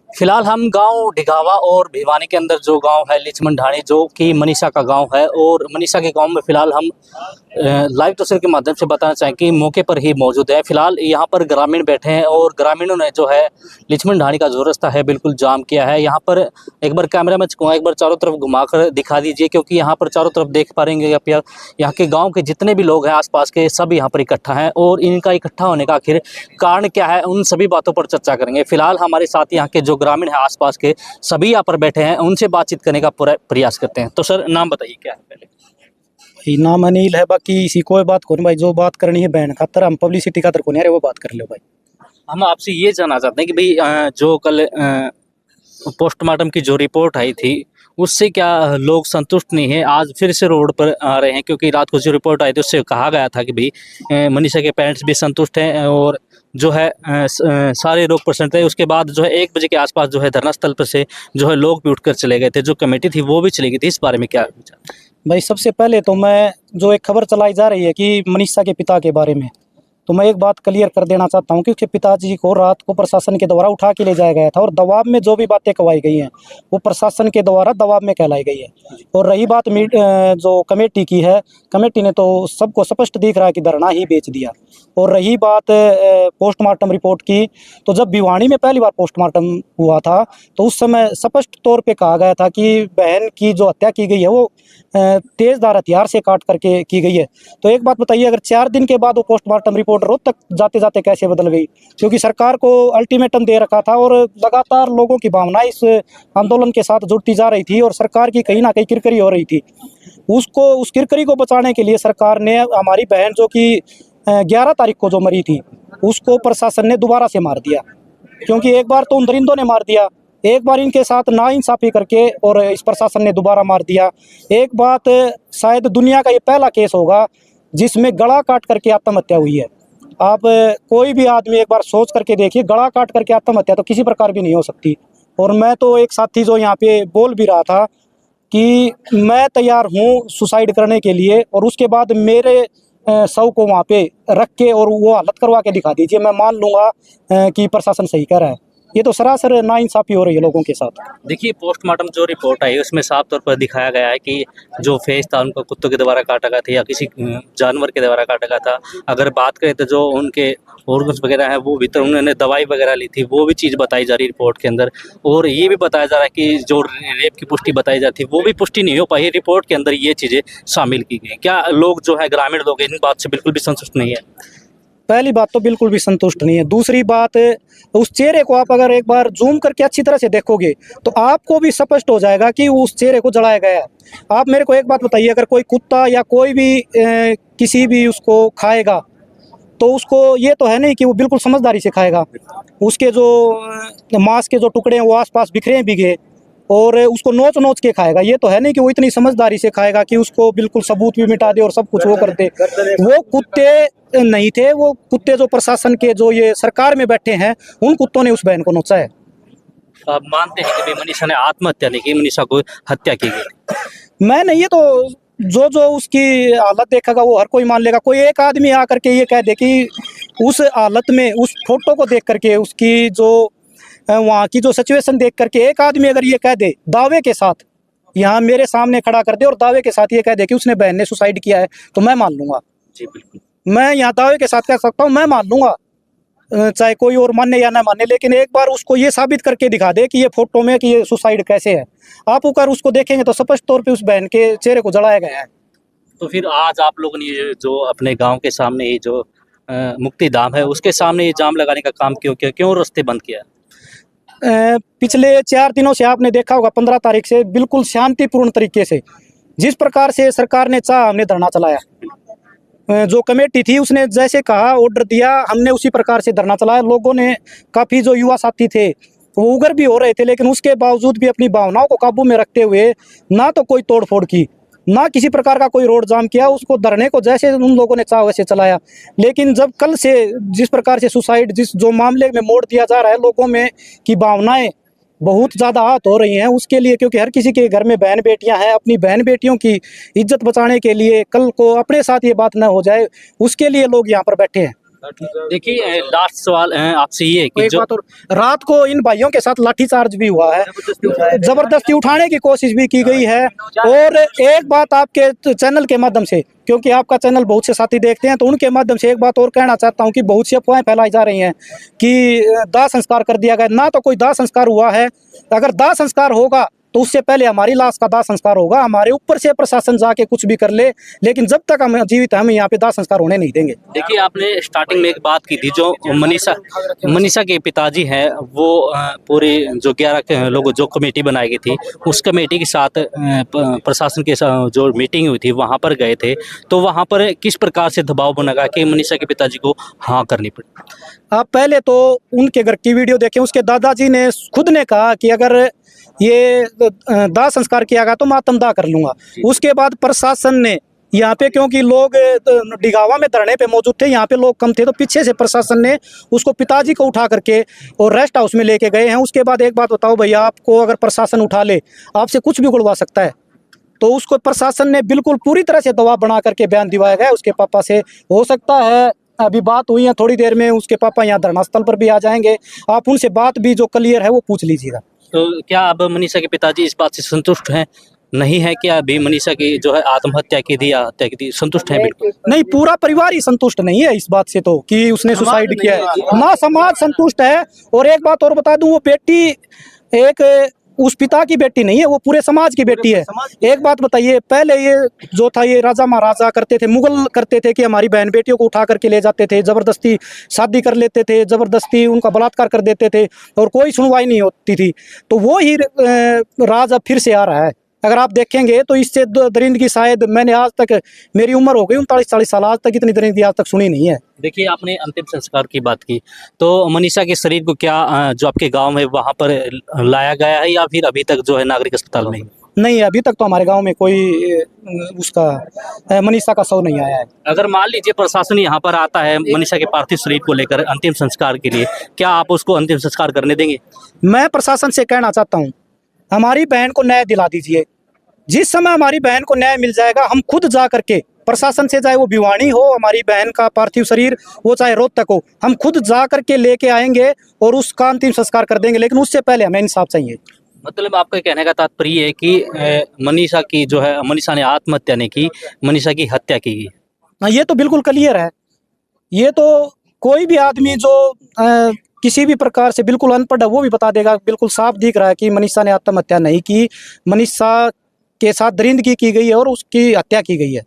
फिलहाल हम गांव डिघावा और भिवानी के अंदर जो गांव है लिचमन ढाणी, जो कि मनीषा का गांव है, और मनीषा के गांव में फिलहाल हम लाइव तस्वीर के माध्यम से बताना चाहें कि मौके पर ही मौजूद है। फिलहाल यहाँ पर ग्रामीण बैठे हैं और ग्रामीणों ने जो है लिचमन ढाणी का जो रास्ता है बिल्कुल जाम किया है। यहाँ पर एक बार कैमरा में एक बार चारों तरफ घुमाकर दिखा दीजिए, क्योंकि यहाँ पर चारों तरफ देख पा रहे हैं यहाँ के गाँव के जितने भी लोग हैं आसपास के, सब यहाँ पर इकट्ठा हैं और इनका इकट्ठा होने का आखिर कारण क्या है, उन सभी बातों पर चर्चा करेंगे। फिलहाल हमारे साथ यहाँ के जो ग्रामीण है आसपास के सभी यहाँ पर बैठे हैं, उनसे बातचीत करने का पूरा प्रयास करते हैं। तो सर, नाम बताइए क्या है पहले? नाम अनिल है, बाकी इसी कोई बात कौन भाई, जो बात करनी है बहन खातर, हम पब्लिसिटी खातर कौन है वो बात कर लो भाई। हम आपसे ये जानना चाहते हैं कि भाई जो कल पोस्टमार्टम की जो रिपोर्ट आई थी उससे क्या लोग संतुष्ट नहीं है, आज फिर से रोड पर आ रहे हैं? क्योंकि रात को जो रिपोर्ट आई थी उससे कहा गया था कि भाई मनीषा के पेरेंट्स भी संतुष्ट हैं और जो है सारे लोग प्रसन्न थे। उसके बाद जो है 1 बजे के आसपास जो है धरना स्थल पर से जो है लोग भी उठकर चले गए थे, जो कमेटी थी वो भी चली गई थी। इस बारे में क्या विचार? भाई सबसे पहले तो मैं, जो एक खबर चलाई जा रही है कि मनीषा के पिता के बारे में, तो मैं एक बात क्लियर कर देना चाहता हूं कि उसके पिताजी को रात को प्रशासन के द्वारा उठा के ले जाया गया था और दबाव में जो भी बातें कहवाई गई हैं वो प्रशासन के द्वारा दबाव में कहलाई गई है। और रही बात जो कमेटी की है, कमेटी ने तो सबको स्पष्ट दिख रहा है कि धरना ही बेच दिया। और रही बात पोस्टमार्टम रिपोर्ट की, तो जब भिवानी में पहली बार पोस्टमार्टम हुआ था तो उस समय स्पष्ट तौर पे कहा गया था कि बहन की जो हत्या की गई है वो तेजधार हथियार से काट करके की गई है। तो एक बात बताइए, अगर 4 दिन के बाद वो पोस्टमार्टम रिपोर्ट रोज तक जाते जाते कैसे बदल गई? क्योंकि सरकार को अल्टीमेटम दे रखा था और लगातार लोगों की भावना इस आंदोलन के साथ जुड़ती जा रही थी और सरकार की कहीं ना कहीं किरकिरी हो रही थी। उस किरकिरी को बचाने के लिए सरकार ने हमारी बहन जो कि 11 तारीख को जो मरी थी उसको प्रशासन ने दोबारा से मार दिया। क्योंकि एक बार तो उन दरिंदों ने मार दिया, एक बार इनके साथ नाइंसाफी करके और इस प्रशासन ने दोबारा मार दिया। एक बात, शायद दुनिया का ये पहला केस होगा जिसमें गला काट करके आत्महत्या हुई है। आप कोई भी आदमी एक बार सोच करके देखिए, गला काट करके आत्महत्या तो किसी प्रकार भी नहीं हो सकती। और मैं तो एक साथी जो यहाँ पे बोल भी रहा था कि मैं तैयार हूँ सुसाइड करने के लिए, और उसके बाद मेरे शव को वहाँ पे रख के और वो हालत करवा के दिखा दीजिए, मैं मान लूँगा कि प्रशासन सही कह रहा है। ये तो सरासर नाइंसाफी हो रही है लोगों के साथ। देखिए, पोस्टमार्टम जो रिपोर्ट आई उसमें साफ तौर पर दिखाया गया है कि जो फेस था उनको कुत्तों के द्वारा काटा गया था या किसी जानवर के द्वारा काटा गया था। अगर बात करें तो जो उनके ऑर्गन्स वगैरह है वो भीतर उन्होंने दवाई वगैरह ली थी, वो भी चीज़ बताई जा रही रिपोर्ट के अंदर। और ये भी बताया जा रहा है कि जो रेप की पुष्टि बताई जाती है वो भी पुष्टि नहीं हो पाई, रिपोर्ट के अंदर ये चीज़ें शामिल की गई। क्या लोग जो है ग्रामीण लोग इन बात से बिल्कुल भी संतुष्ट नहीं है? पहली बात तो बिल्कुल भी संतुष्ट नहीं है। दूसरी बात, उस चेहरे को आप अगर एक बार जूम करके अच्छी तरह से देखोगे तो आपको भी स्पष्ट हो जाएगा कि उस चेहरे को जलाया गया है। आप मेरे को एक बात बताइए, अगर कोई कुत्ता या कोई भी किसी भी उसको खाएगा तो उसको ये तो है नहीं कि वो बिल्कुल समझदारी से खाएगा। उसके जो मांस के जो टुकड़े हैं वो आसपास बिखरे बिगे और उसको नोच नोच के खाएगा। ये तो है नहीं कि वो इतनी समझदारी से खाएगा कि उसको बिल्कुल सबूत भी मिटा दे और सब कुछ वो कर दे। वो कुत्ते नहीं थे, वो कुत्ते जो प्रशासन के जो ये सरकार में बैठे हैं उन कुत्तों ने उस बहन को नोचा है। आप मानते हैं कि मनीषा ने आत्महत्या नहीं की, मनीषा को हत्या की गई? मैं नहीं, ये तो जो उसकी हालत देखेगा वो हर कोई मान लेगा। कोई एक आदमी आकर के ये कह दे कि उस हालत में, उस फोटो को देख करके, उसकी जो वहाँ की जो सिचुएशन देख करके एक आदमी अगर ये कह दे दावे के साथ, यहाँ मेरे सामने खड़ा कर दे और दावे के साथ ये कह दे कि उसने बहन ने सुसाइड किया है, तो मैं मान लूंगा। जी बिल्कुल, मैं यहाँ दावे के साथ कह सकता हूँ, मैं मान लूंगा, चाहे कोई और माने या ना माने। लेकिन एक बार उसको ये साबित करके दिखा दे कि ये फोटो में कि ये सुसाइड कैसे है। आप अगर उसको देखेंगे तो स्पष्ट तौर पे उस बहन के चेहरे को जलाया गया है। तो फिर आज आप लोगों ने जो अपने गांव के सामने ये जो मुक्ति धाम है उसके सामने ये जाम लगाने का काम क्यों किया, क्यों रास्ते बंद किया? पिछले 4 दिनों से आपने देखा होगा, 15 तारीख से बिल्कुल शांतिपूर्ण तरीके से जिस प्रकार से सरकार ने चाहा हमने धरना चलाया। जो कमेटी थी उसने जैसे कहा, ऑर्डर दिया, हमने उसी प्रकार से धरना चलाया। लोगों ने, काफ़ी जो युवा साथी थे वो उग्र भी हो रहे थे, लेकिन उसके बावजूद भी अपनी भावनाओं को काबू में रखते हुए ना तो कोई तोड़फोड़ की, ना किसी प्रकार का कोई रोड जाम किया। उसको धरने को जैसे उन लोगों ने चाहा वैसे चलाया। लेकिन जब कल से जिस प्रकार से सुसाइड, जो मामले में मोड़ दिया जा रहा है, लोगों में की भावनाएं बहुत ज़्यादा आहत हो रही हैं उसके लिए, क्योंकि हर किसी के घर में बहन बेटियां हैं। अपनी बहन बेटियों की इज्जत बचाने के लिए, कल को अपने साथ ये बात न हो जाए, उसके लिए लोग यहाँ पर बैठे हैं। देखिए लास्ट सवाल आपसे ये है कि एक जो बात और, रात को इन भाइयों के साथ लाठीचार्ज भी हुआ है, जबरदस्ती उठाने की कोशिश भी की गई है। और एक बात आपके चैनल के माध्यम से, क्योंकि आपका चैनल बहुत से साथी देखते हैं, तो उनके माध्यम से एक बात और कहना चाहता हूं कि बहुत सी अफवाहें फैलाई जा रही हैं कि दाह संस्कार कर दिया गया। ना तो कोई दाह संस्कार हुआ है। अगर दाह संस्कार होगा तो उससे पहले हमारी लाश का दाह संस्कार होगा। हमारे ऊपर से प्रशासन जाके कुछ भी कर ले, लेकिन जब तक हम जीवित हैं हम यहाँ पे दाह संस्कार होने नहीं देंगे। देखिए आपने स्टार्टिंग में एक बात की थी, जो मनीषा के पिताजी हैं वो पूरे जो 11 लोगों जो कमेटी बनाई गई थी, उस कमेटी के साथ प्रशासन के साथ जो मीटिंग हुई थी वहाँ पर गए थे। तो वहाँ पर किस प्रकार से दबाव बनेगा कि मनीषा के पिताजी को हाँ करनी पड़ी? आप पहले तो उनके घर की वीडियो देखें। उसके दादाजी ने खुद ने कहा कि अगर ये दाह संस्कार किया गया तो मैं आत्मदाह कर लूंगा। उसके बाद प्रशासन ने यहाँ पे, क्योंकि लोग डिगावा में धरने पे मौजूद थे, यहाँ पे लोग कम थे, तो पीछे से प्रशासन ने उसको पिताजी को उठा करके और रेस्ट हाउस में लेके गए हैं। उसके बाद एक बात बताओ भैया, आपको अगर प्रशासन उठा ले, आपसे कुछ भी उगलवा सकता है। तो उसको प्रशासन ने बिल्कुल पूरी तरह से दबाव बना करके बयान दिवाया गया उसके पापा से। हो सकता है अभी बात हुई है, थोड़ी देर में उसके पापा यहाँ धरना स्थल पर भी आ जाएंगे। आप उनसे बात भी जो क्लियर है वो पूछ लीजिएगा। तो क्या अब मनीषा के पिताजी इस बात से संतुष्ट हैं? नहीं है क्या अभी मनीषा की जो है आत्महत्या की दी या हत्या की दी, संतुष्ट है? बिल्कुल नहीं, पूरा परिवार ही संतुष्ट नहीं है इस बात से, तो कि उसने सुसाइड किया है। ना समाज संतुष्ट है। और एक बात और बता दूं, वो बेटी एक उस पिता की बेटी नहीं है, वो पूरे समाज की बेटी है। एक बात बताइए, पहले ये जो था ये राजा महाराजा करते थे, मुगल करते थे कि हमारी बहन बेटियों को उठा करके ले जाते थे, जबरदस्ती शादी कर लेते थे, जबरदस्ती उनका बलात्कार कर देते थे और कोई सुनवाई नहीं होती थी। तो वो ही राज अब फिर से आ रहा है। अगर आप देखेंगे तो इससे दरिंदगी शायद मैंने आज तक, मेरी उम्र हो गई 39-40 साल, आज तक इतनी दरिंदगी आज तक सुनी नहीं है। देखिए आपने अंतिम संस्कार की बात की, तो मनीषा के शरीर को क्या जो आपके गांव में वहां पर लाया गया है या फिर अभी तक जो है नागरिक अस्पताल में? नहीं, अभी तक तो हमारे गांव में कोई उसका मनीषा का शव नहीं आया है। अगर मान लीजिए प्रशासन यहाँ पर आता है मनीषा के पार्थिव शरीर को लेकर अंतिम संस्कार के लिए, क्या आप उसको अंतिम संस्कार करने देंगे? मैं प्रशासन से कहना चाहता हूँ, हमारी बहन को न्याय दिला दीजिए। जिस समय हमारी बहन को न्याय मिल जाएगा, हम खुद जा करके प्रशासन से, चाहे वो भिवानी हो हमारी बहन का पार्थिव शरीर, वो चाहे रोहतक हो, हम खुद जा करके लेके आएंगे और उसका अंतिम संस्कार कर देंगे। लेकिन उससे पहले हमें इंसाफ चाहिए। मतलब आपका कहने का तात्पर्य है कि मनीषा की जो है, मनीषा ने आत्महत्या नहीं की, मनीषा की हत्या की गई? हाँ, ये तो बिल्कुल क्लियर है। ये तो कोई भी आदमी जो किसी भी प्रकार से बिल्कुल अनपढ़ है वो भी बता देगा। बिल्कुल साफ दिख रहा है कि मनीषा ने आत्महत्या नहीं की, मनीषा के साथ दरिंदगी की गई है और उसकी हत्या की गई है।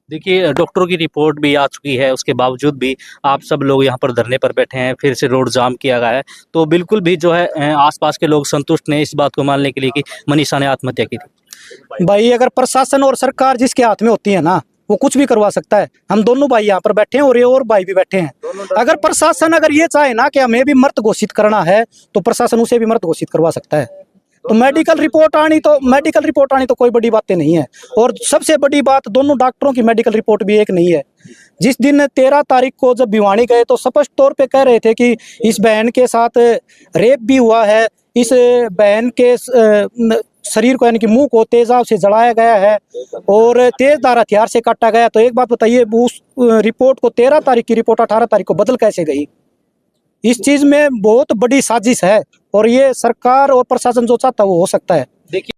देखिए डॉक्टरों की रिपोर्ट भी आ चुकी है, उसके बावजूद भी आप सब लोग यहाँ पर धरने पर बैठे हैं, फिर से रोड जाम किया गया है। तो बिल्कुल भी जो है आसपास के लोग संतुष्ट नहीं इस बात को मानने के लिए कि मनीषा ने आत्महत्या की थी। भाई, अगर प्रशासन और सरकार जिसके हाथ में होती है ना, वो कुछ भी करवा सकता है। हम दोनों भाई यहाँ पर बैठे हैं और ये और भाई भी बैठे हैं। अगर प्रशासन अगर ये चाहे ना कि हमें भी मृत घोषित करना है, तो प्रशासन उसे भी मृत घोषित करवा सकता है। तो मेडिकल रिपोर्ट आनी तो कोई बड़ी बातें नहीं है। और सबसे बड़ी बात, दोनों डॉक्टरों की मेडिकल रिपोर्ट भी एक नहीं है। जिस दिन 13 तारीख को जब भिवानी गए तो स्पष्ट तौर पे कह रहे थे कि इस बहन के साथ रेप भी हुआ है, इस बहन के शरीर को यानी कि मुंह को तेजाब से जलाया गया है और तेजधार हथियार से काटा गया। तो एक बात बताइए, उस रिपोर्ट को 13 तारीख की रिपोर्ट 18 तारीख को बदल कैसे गई? इस चीज में बहुत बड़ी साजिश है और ये सरकार और प्रशासन जो चाहता है वो हो सकता है। देखिए